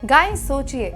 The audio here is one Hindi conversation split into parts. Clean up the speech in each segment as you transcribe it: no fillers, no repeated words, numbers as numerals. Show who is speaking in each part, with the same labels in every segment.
Speaker 1: गाइस सोचिए,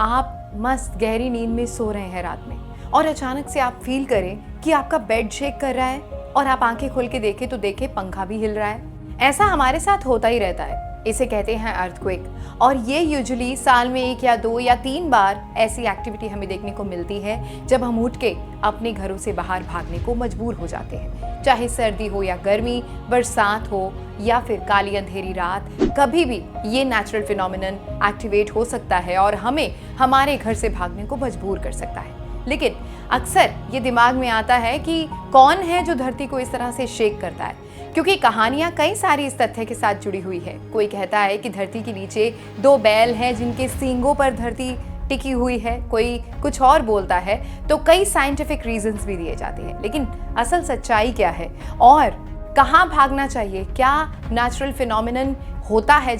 Speaker 1: आप मस्त गहरी नींद में सो रहे हैं रात में और अचानक से आप फील करें कि आपका बेड शेक कर रहा है और आप आंखें खोल के देखें तो देखें पंखा भी हिल रहा है। ऐसा हमारे साथ होता ही रहता है। इसे कहते हैं अर्थक्वेक और ये यूजुअली साल में 1 या 2 या 3 बार ऐसी एक्टिविटी हमें देखने को मिलती है जब हम उठ के अपने घरों से बाहर भागने को मजबूर हो जाते हैं। चाहे सर्दी हो या गर्मी, बरसात हो या फिर काली अंधेरी रात, कभी भी ये नेचुरल फिनोमिनन एक्टिवेट हो सकता है और हमें हमारे घर से भागने को मजबूर कर सकता है। लेकिन अक्सर ये दिमाग में आता है कि कौन है जो धरती को इस तरह से शेक करता है, क्योंकि कहानियां कई सारी इस तथ्य के साथ जुड़ी हुई है। कोई कहता है कि धरती के नीचे 2 बैल हैं जिनके सींगों पर धरती टिकी हुई है, कोई कुछ और बोलता है, तो कई साइंटिफिक रीजंस भी दिए जाते हैं। लेकिन असल सच्चाई क्या है और कहाँ भागना चाहिए, क्या नेचुरल फिनोमिनन होता है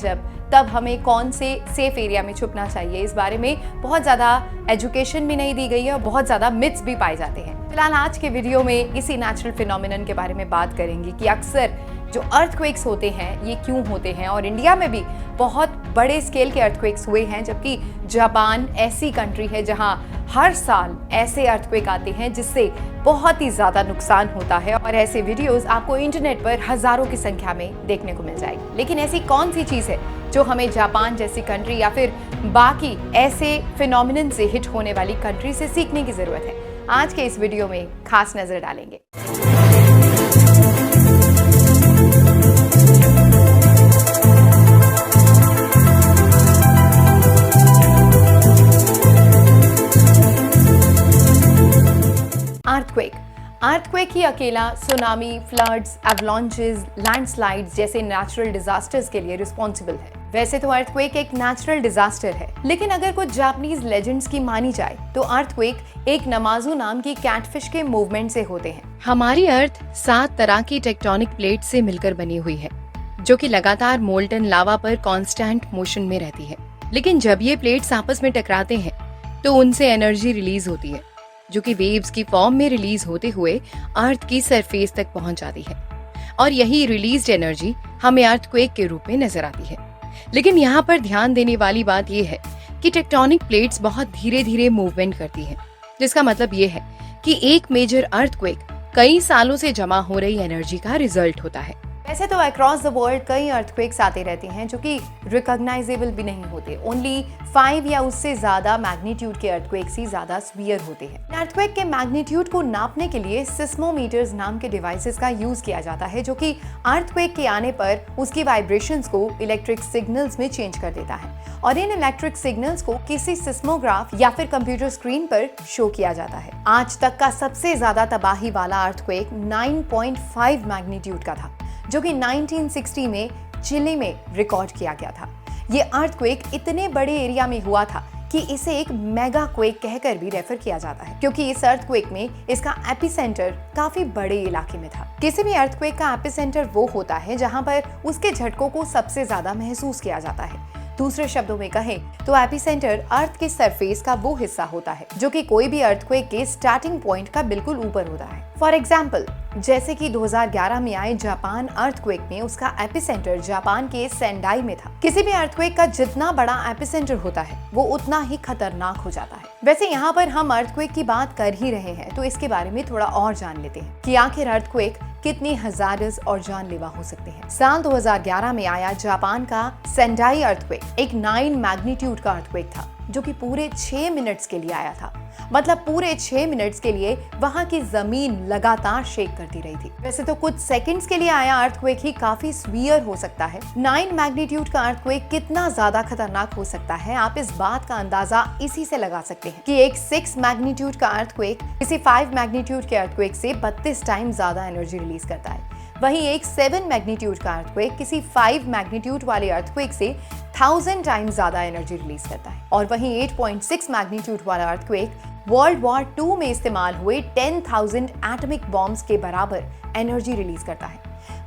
Speaker 1: तब हमें कौन से सेफ एरिया में छुपना चाहिए, इस बारे में बहुत ज़्यादा एजुकेशन भी नहीं दी गई है और बहुत ज़्यादा मिथ्स भी पाए जाते हैं। फिलहाल आज के वीडियो में इसी नेचुरल फिनोमिनन के बारे में बात करेंगे कि अक्सर जो अर्थक्वेक्स होते हैं ये क्यों होते हैं और इंडिया में भी बहुत बड़े स्केल के अर्थक्वेक्स हुए हैं, जबकि जापान ऐसी कंट्री है जहां हर साल ऐसे अर्थक्वेक आते हैं जिससे बहुत ही ज़्यादा नुकसान होता है और ऐसे वीडियोस आपको इंटरनेट पर हज़ारों की संख्या में देखने को मिल जाएगी। लेकिन ऐसी कौन सी चीज़ है जो हमें जापान जैसी कंट्री या फिर बाकी ऐसे फिनोमिनन से हिट होने वाली कंट्री से सीखने की ज़रूरत है, आज के इस वीडियो में खास नज़र डालेंगे। अर्थक्वेक ही अकेला सुनामी, फ्लड्स, एवलांचेस, लैंडस्लाइड्स जैसे नेचुरल डिजास्टर्स के लिए रिस्पॉन्सिबल है। वैसे तो अर्थक्वेक एक नेचुरल डिजास्टर है, लेकिन अगर कुछ जापानीज लेजेंड्स की मानी जाए तो अर्थक्वेक एक नमाजू नाम की कैटफिश के मूवमेंट से होते हैं।
Speaker 2: हमारी अर्थ 7 तरह की टेक्टोनिक प्लेट से मिलकर बनी हुई है, जो कि लगातार मोल्टन लावा पर कांस्टेंट मोशन में रहती है। लेकिन जब ये प्लेट्स आपस में टकराते हैं तो उनसे एनर्जी रिलीज होती है, जो कि वेव्स की फॉर्म में रिलीज होते हुए अर्थ की सरफेस तक पहुंच जाती है और यही रिलीज्ड एनर्जी हमें अर्थक्वेक के रूप में नजर आती है। लेकिन यहाँ पर ध्यान देने वाली बात यह है कि टेक्टोनिक प्लेट्स बहुत धीरे धीरे मूवमेंट करती हैं, जिसका मतलब ये है कि एक मेजर अर्थक्वेक कई सालों से जमा हो रही एनर्जी का रिजल्ट होता है।
Speaker 1: वैसे तो अक्रॉस द वर्ल्ड कई अर्थक्वेक्स आते रहते हैं जो कि रिकॉग्नाइजेबल भी नहीं होते। ओनली 5 या उससे ज्यादा मैग्नीट्यूड के अर्थक्वेक्स ही ज्यादा सीवियर होते हैं। अर्थक्वेक के मैग्नीट्यूड को नापने के लिए सिस्मोमीटर्स नाम के डिवाइसेस का यूज किया जाता है, जो कि अर्थक्वेक के आने पर उसकी वाइब्रेशंस को इलेक्ट्रिक सिग्नल्स में चेंज कर देता है और इन इलेक्ट्रिक सिग्नल्स को किसी सिस्मोग्राफ या फिर कंप्यूटर स्क्रीन पर शो किया जाता है। आज तक का सबसे ज्यादा तबाही वाला अर्थक्वेक 9.5 मैग्नीट्यूड का था, जो कि 1960 में चिली में रिकॉर्ड किया गया था। ये अर्थक्वेक इतने बड़े एरिया में हुआ था कि इसे एक मेगा क्वेक कहकर भी रेफर किया जाता है, क्योंकि इस अर्थक्वेक में इसका एपिसेंटर काफी बड़े इलाके में था। किसी भी अर्थक्वेक का एपिसेंटर वो होता है जहां पर उसके झटकों को सबसे ज्यादा महसूस किया जाता है। दूसरे शब्दों में कहें तो एपिसेंटर अर्थ के सरफेस का वो हिस्सा होता है जो कि कोई भी अर्थक्वेक के स्टार्टिंग पॉइंट का बिल्कुल ऊपर होता है। फॉर एग्जाम्पल, जैसे कि 2011 में आए जापान अर्थक्वेक में उसका एपिसेंटर जापान के सेंडाई में था। किसी भी अर्थक्वेक का जितना बड़ा एपिसेंटर होता है वो उतना ही खतरनाक हो जाता है। वैसे यहाँ पर हम अर्थक्वेक की बात कर ही रहे हैं तो इसके बारे में थोड़ा और जान लेते हैं कि आखिर अर्थक्वेक कितनी हजारस और जानलेवा हो सकते हैं। साल 2011 में आया जापान का सेंडाई अर्थक्वेक एक 9 मैग्नीट्यूड का अर्थक्वेक था, जो कि पूरे 6 मिनट्स के लिए आया था। मतलब पूरे 6 मिनट्स के लिए वहां की जमीन लगातार शेक करती रही थी। वैसे तो कुछ सेकंड्स के लिए आया अर्थक्वेक ही काफी सीवियर हो सकता है। 9 मैग्नीट्यूड का अर्थक्वेक कितना ज्यादा खतरनाक हो सकता है, आप इस बात का अंदाजा इसी से लगा सकते हैं कि एक 6 मैग्नीट्यूड का अर्थक्वेक किसी 5 मैग्नीट्यूड के अर्थक्वेक से 32 टाइम ज्यादा एनर्जी रिलीज करता है। वहीं एक 7 मैग्नीट्यूड का अर्थक्वेक किसी 5 मैग्नीट्यूड वाले अर्थक्वेक से 1000 टाइम्स ज्यादा एनर्जी रिलीज करता है। और वहीं 8.6 मैग्नीट्यूड वाला अर्थक्वेक वर्ल्ड वॉर 2 में इस्तेमाल हुए 10,000 एटॉमिक बॉम्ब्स के बराबर एनर्जी रिलीज करता है।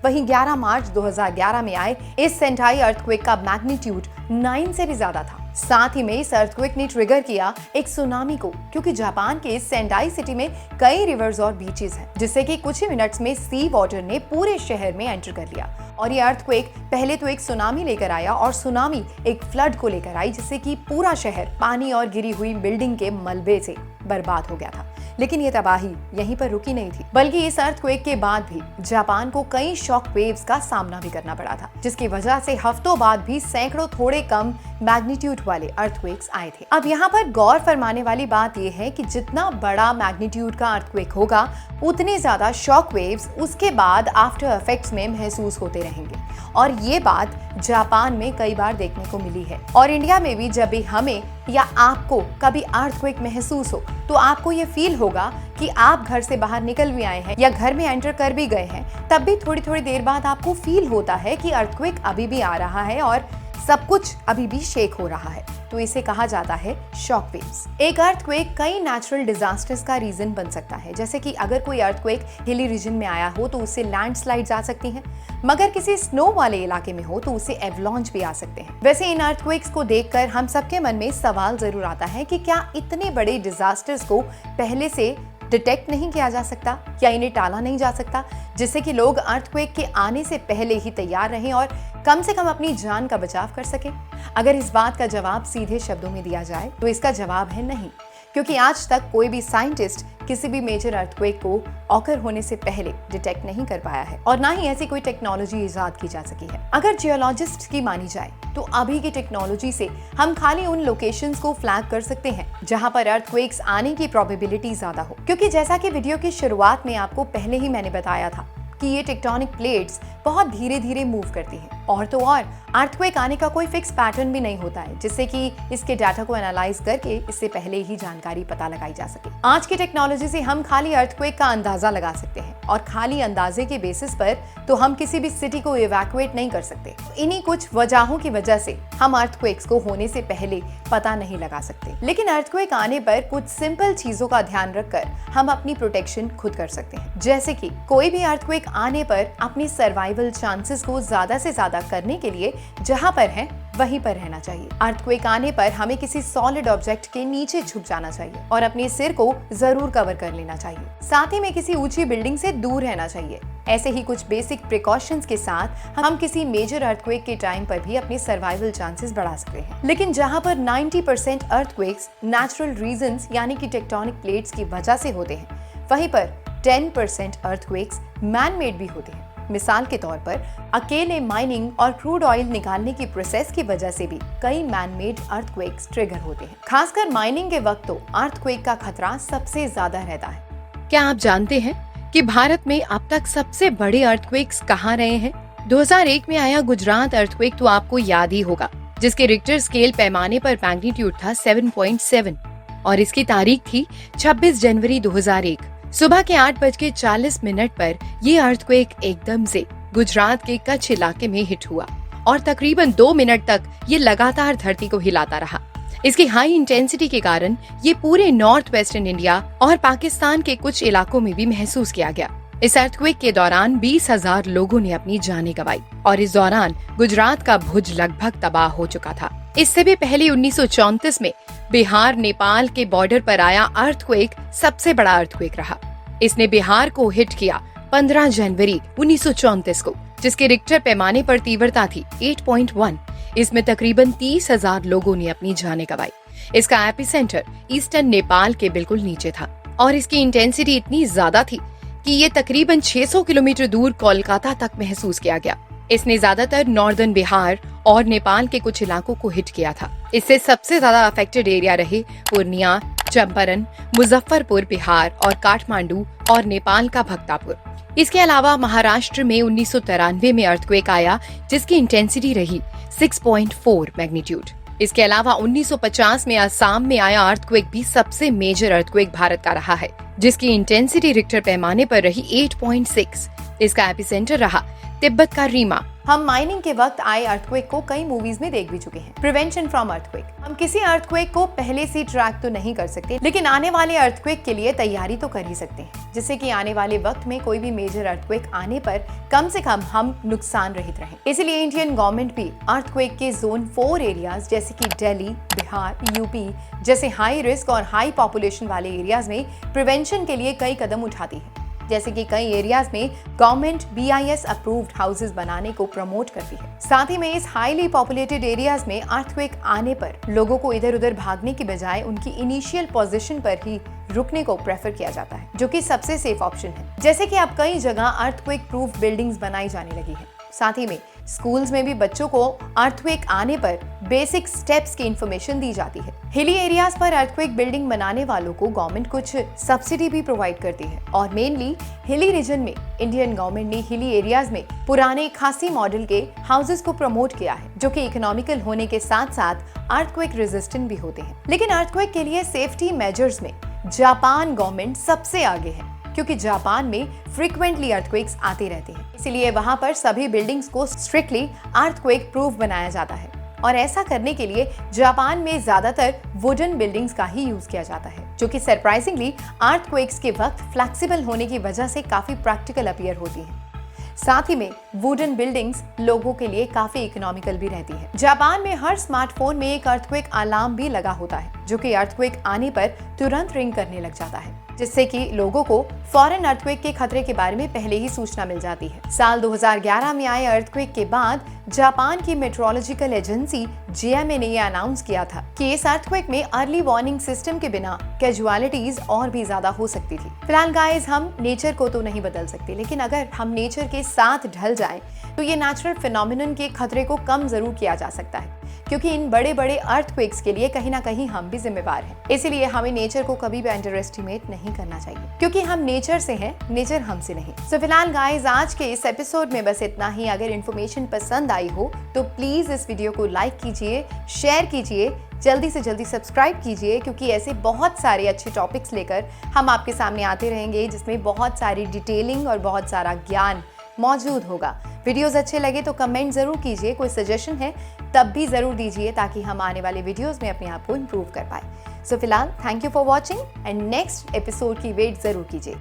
Speaker 1: वहीं 11 मार्च 2011 में आए इस सेंडाई अर्थक्वेक का मैग्नीट्यूड 9 से भी ज्यादा था। साथ ही में इस अर्थक्वेक ने ट्रिगर किया एक सुनामी को, क्योंकि जापान के सेंडाई सिटी में कई रिवर्स और बीचेस हैं, जिससे कि कुछ ही मिनट्स में सी वाटर ने पूरे शहर में एंटर कर लिया। और ये अर्थक्वेक पहले तो एक सुनामी लेकर आया और सुनामी एक फ्लड को लेकर आई, जिससे कि पूरा शहर पानी और गिरी हुई बिल्डिंग के मलबे से बर्बाद हो गया था। लेकिन ये तबाही यहीं पर रुकी नहीं थी, बल्कि इस अर्थक्वेक के बाद भी जापान को कई शॉक वेव्स का सामना भी करना पड़ा था, जिसकी वजह से हफ्तों बाद भी सैकड़ों थोड़े कम मैग्नीट्यूड वाले अर्थक्वेक्स आए थे। अब यहाँ पर गौर फरमाने वाली बात यह है कि जितना बड़ा मैग्नीट्यूड का अर्थक्वेक होगा, उतने ज्यादा शॉक वेव्स उसके बाद आफ्टर इफेक्ट्स में महसूस होते रहेंगे। और ये बात जापान में कई बार देखने को मिली है। और इंडिया में भी जब भी हमें या आपको कभी अर्थक्वेक महसूस हो, तो आपको ये फील होगा कि आप घर से बाहर निकल भी आए हैं या घर में एंटर कर भी गए हैं, तब भी थोड़ी थोड़ी देर बाद आपको फील होता है कि अर्थक्वेक अभी भी आ रहा है और सब कुछ अभी भी शेक हो रहा है। तो इसे कहा जाता है शॉक वेव्स। एक अर्थक्वेक कई नेचुरल डिजास्टर्स का रीजन बन सकता है, जैसे कि अगर कोई अर्थक्वेक हिली रीजन में आया हो तो उससे लैंडस्लाइड्स आ सकती हैं, मगर किसी स्नो वाले इलाके में हो तो उससे एवलांच भी आ सकते हैं। वैसे इन अर्थक्वेक्स को देखकर हम सबके मन में सवाल जरूर आता है कि क्या इतने बड़े डिजास्टर्स को पहले से डिटेक्ट नहीं किया जा सकता या इन्हें टाला नहीं जा सकता, जिससे कि लोग अर्थक्वेक के आने से पहले ही तैयार रहें और कम से कम अपनी जान का बचाव कर सकें? अगर इस बात का जवाब सीधे शब्दों में दिया जाए तो इसका जवाब है नहीं, क्योंकि आज तक कोई भी साइंटिस्ट किसी भी मेजर अर्थक्वेक को ऑकर होने से पहले डिटेक्ट नहीं कर पाया है और ना ही ऐसी कोई टेक्नोलॉजी इजाद की जा सकी है। अगर जियोलॉजिस्ट की मानी जाए तो अभी की टेक्नोलॉजी से हम खाली उन लोकेशंस को फ्लैग कर सकते हैं जहां पर अर्थक्वेक्स आने की प्रोबेबिलिटी ज्यादा हो, क्योंकि जैसा कि वीडियो की शुरुआत में आपको पहले ही मैंने बताया था कि ये टेक्टोनिक प्लेट्स बहुत धीरे धीरे मूव करती हैं। और तो और अर्थक्वेक आने का कोई फिक्स पैटर्न भी नहीं होता है, जिससे कि इसके डाटा को एनालाइज करके इससे पहले ही जानकारी पता लगाई जा सके। आज की टेक्नोलॉजी से हम खाली अर्थक्वेक का अंदाजा लगा सकते हैं और खाली अंदाजे के बेसिस पर तो हम किसी भी सिटी को इवैक्यूएट नहीं कर सकते। इन्हीं कुछ वजहों की वजह से हम अर्थक्वेक्स को होने से पहले पता नहीं लगा सकते। लेकिन अर्थक्वेक आने पर कुछ सिंपल चीजों का ध्यान रखकर हम अपनी प्रोटेक्शन खुद कर सकते हैं, जैसे कि कोई भी अर्थक्वेक आने पर अपनी सर्वाइवल चांसेस को ज्यादा से ज्यादा करने के लिए जहां पर है वहीं पर रहना चाहिए। अर्थक्वेक आने पर हमें किसी सॉलिड ऑब्जेक्ट के नीचे छुप जाना चाहिए और अपने सिर को जरूर कवर कर लेना चाहिए। साथ ही में किसी ऊंची बिल्डिंग से दूर रहना चाहिए। ऐसे ही कुछ बेसिक प्रिकॉशंस के साथ हम किसी मेजर अर्थक्वेक के टाइम पर भी अपने सर्वाइवल चांसेस बढ़ा सकते हैं। लेकिन जहां पर 90% अर्थक्वेक्स नेचुरल रीजंस यानी कि टेक्टोनिक प्लेट्स की वजह से होते हैं, वहीं पर 10% अर्थक्वेक्स मैन मेड भी होते हैं। मिसाल के तौर पर अकेले माइनिंग और क्रूड ऑयल निकालने की प्रोसेस की वजह से भी कई मैन मेड अर्थक्वेक्स ट्रिगर होते हैं। खासकर माइनिंग के वक्त तो अर्थक्वेक का खतरा सबसे ज्यादा रहता है।
Speaker 2: क्या आप जानते हैं कि भारत में अब तक सबसे बड़े अर्थक्वेक्स कहाँ रहे हैं? 2001 में आया गुजरात अर्थक्वेक तो आपको याद ही होगा, जिसके रिक्टर स्केल पैमाने पर मैग्नीट्यूड था 7.7 और इसकी तारीख थी 26 जनवरी 2001। सुबह के 8:40 पर ये अर्थक्वेक एकदम से गुजरात के कच्छ इलाके में हिट हुआ और तकरीबन 2 मिनट तक ये लगातार धरती को हिलाता रहा। इसकी हाई इंटेंसिटी के कारण ये पूरे नॉर्थ वेस्टर्न इंडिया और पाकिस्तान के कुछ इलाकों में भी महसूस किया गया। इस अर्थक्वेक के दौरान 20,000 लोगों ने अपनी जानें गंवाई और इस दौरान गुजरात का भुज लगभग तबाह हो चुका था। इससे भी पहले 1934 में बिहार नेपाल के बॉर्डर पर आया अर्थक्वेक सबसे बड़ा अर्थक्वेक रहा। इसने बिहार को हिट किया 15 जनवरी 1934 को, जिसके रिक्टर पैमाने पर तीव्रता थी 8.1। इसमें तकरीबन 30,000 लोगों ने अपनी जानें गंवाई। इसका एपिसेंटर ईस्टर्न नेपाल के बिल्कुल नीचे था और इसकी इंटेंसिटी इतनी ज्यादा थी कि ये तकरीबन 600 किलोमीटर दूर कोलकाता तक महसूस किया गया। इसने ज्यादातर नॉर्दर्न बिहार और नेपाल के कुछ इलाकों को हिट किया था। इससे सबसे ज्यादा अफेक्टेड एरिया रहे पूर्णिया, चंपारण, मुजफ्फरपुर बिहार और काठमांडू और नेपाल का भक्तापुर। इसके अलावा महाराष्ट्र में 1993 में अर्थक्वेक आया, जिसकी इंटेंसिटी रही 6.4 मैग्नीट्यूड। इसके अलावा 1950 में असम में आया अर्थक्वेक भी सबसे मेजर अर्थक्वेक भारत का रहा है, जिसकी इंटेंसिटी रिक्टर पैमाने पर रही 8.6। इसका एपिसेंटर रहा तिब्बत का रीमा।
Speaker 1: हम माइनिंग के वक्त आए अर्थक्वेक को कई मूवीज में देख भी चुके हैं। प्रिवेंशन फ्रॉम अर्थक्वेक, हम किसी अर्थक्वेक को पहले से ट्रैक तो नहीं कर सकते, लेकिन आने वाले अर्थक्वेक के लिए तैयारी तो कर ही सकते हैं, जिससे कि आने वाले वक्त में कोई भी मेजर अर्थक्वेक आने पर कम से कम हम नुकसान रहित रहें। इसलिए इंडियन गवर्नमेंट भी अर्थक्वेक के जोन 4 एरियाज जैसे कि दिल्ली, बिहार, यूपी जैसे हाई रिस्क और हाई पॉपुलेशन वाले एरियाज में प्रिवेंशन के लिए कई कदम उठाती है। जैसे कि कई एरियाज में गवर्नमेंट BIS अप्रूव्ड हाउसेज बनाने को प्रमोट करती है। साथ ही में इस हाईली पॉपुलेटेड एरियाज में अर्थक्वेक आने पर लोगों को इधर उधर भागने की बजाय उनकी इनिशियल पोजीशन पर ही रुकने को प्रेफर किया जाता है, जो कि सबसे सेफ ऑप्शन है। जैसे कि अब कई जगह अर्थक्वेक प्रूफ बिल्डिंग्स बनाई जाने लगी है। साथ ही में स्कूल्स में भी बच्चों को अर्थक्वेक आने पर बेसिक स्टेप्स की इंफॉर्मेशन दी जाती है। हिली एरियाज पर अर्थक्वेक बिल्डिंग बनाने वालों को गवर्नमेंट कुछ सब्सिडी भी प्रोवाइड करती है और मेनली हिली रीजन में इंडियन गवर्नमेंट ने हिली एरियाज में पुराने खासी मॉडल के हाउसेस को प्रमोट किया है, जो कि इकोनॉमिकल होने के साथ साथ अर्थक्वेक रेजिस्टेंट भी होते हैं। लेकिन अर्थक्वेक के लिए सेफ्टी मेजर्स में जापान गवर्नमेंट सबसे आगे है, क्योंकि जापान में फ्रीक्वेंटली अर्थक्वेक्स आते रहते हैं। इसीलिए वहां पर सभी बिल्डिंग्स को स्ट्रिक्टली अर्थक्वेक प्रूफ बनाया जाता है और ऐसा करने के लिए जापान में ज्यादातर वुडन बिल्डिंग्स का ही यूज किया जाता है, जो कि सरप्राइजिंगली अर्थक्वेक्स के वक्त फ्लेक्सिबल होने की वजह से काफी प्रैक्टिकल अपीयर होती हैं। साथ ही में वुडन बिल्डिंग्स लोगों के लिए काफी इकोनॉमिकल भी रहती है। जापान में हर स्मार्टफोन में एक अर्थक्वेक अलार्म भी लगा होता है, जो कि अर्थक्वेक आने पर तुरंत रिंग करने लग जाता है, जिससे कि लोगों को फौरन अर्थक्वेक के खतरे के बारे में पहले ही सूचना मिल जाती है। साल 2011 में आए अर्थक्वेक के बाद जापान की मेट्रोलॉजिकल एजेंसी JMA ने यह अनाउंस किया था कि इस अर्थक्वेक में अर्ली वार्निंग सिस्टम के बिना कैजुअलिटीज और भी ज्यादा हो सकती थी। फिलहाल गाइस, हम नेचर को तो नहीं बदल सकते, लेकिन अगर हम नेचर के साथ ढल जाएं तो ये नेचुरल फिनोमिनन के खतरे को कम जरूर किया जा सकता है, क्योंकि इन बड़े बड़े अर्थक्वेक्स के लिए कहीं ना कहीं हम भी जिम्मेवार हैं। इसीलिए हमें नेचर को कभी भी अंडर एस्टिमेट नहीं करना चाहिए, क्योंकि हम नेचर से हैं, नेचर हमसे नहीं। सो फिलहाल गाइस, आज के इस एपिसोड में बस इतना ही। अगर इन्फॉर्मेशन पसंद आई हो तो प्लीज इस वीडियो को लाइक कीजिए, शेयर कीजिए, जल्दी से जल्दी सब्सक्राइब कीजिए, क्योंकि ऐसे बहुत सारे अच्छे टॉपिक्स लेकर हम आपके सामने आते रहेंगे, जिसमें बहुत सारी डिटेलिंग और बहुत सारा ज्ञान मौजूद होगा। वीडियोस अच्छे लगे तो कमेंट जरूर कीजिए, कोई सजेशन है तब भी जरूर दीजिए, ताकि हम आने वाले वीडियोस में अपने आप को इम्प्रूव कर पाए। सो फिलहाल thank you for watching and next episode की वेट जरूर कीजिए।